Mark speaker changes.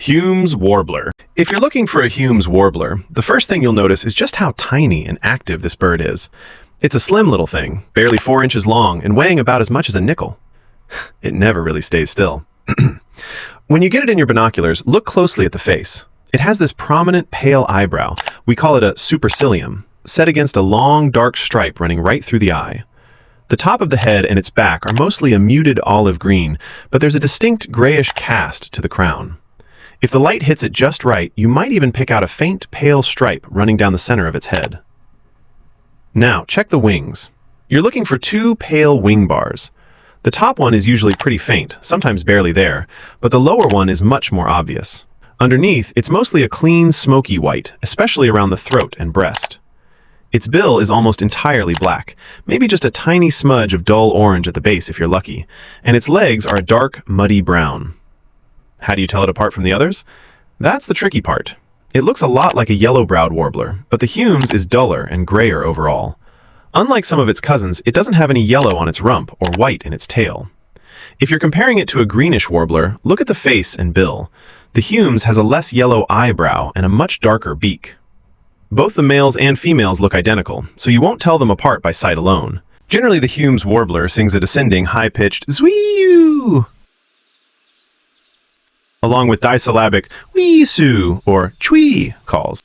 Speaker 1: Hume's warbler. If you're looking for a Hume's warbler, the first thing you'll notice is just how tiny and active this bird is. It's a slim little thing, barely 4 inches long and weighing about as much as a nickel. It never really stays still. When you get it in your binoculars, look closely at the face. It has this prominent pale eyebrow, we call it a supercilium, set against a long dark stripe running right through the eye. The top of the head and its back are mostly a muted olive green, but there's a distinct grayish cast to the crown. If the light hits it just right, you might even pick out a faint pale stripe running down the center of its head. Now, check the wings. You're looking for 2 pale wing bars. The top one is usually pretty faint, sometimes barely there, but the lower one is much more obvious. Underneath, it's mostly a clean, smoky white, especially around the throat and breast. Its bill is almost entirely black, maybe just a tiny smudge of dull orange at the base if you're lucky, and its legs are a dark, muddy brown. How do you tell it apart from the others? That's the tricky part. It looks a lot like a yellow-browed warbler, but the Hume's is duller and grayer overall. Unlike some of its cousins, it doesn't have any yellow on its rump or white in its tail. If you're comparing it to a greenish warbler, look at the face and bill. The Hume's has a less yellow eyebrow and a much darker beak. Both the males and females look identical, so you won't tell them apart by sight alone. Generally, the Hume's warbler sings a descending, high-pitched zwee-oo, along with disyllabic wee-soo or chwee calls.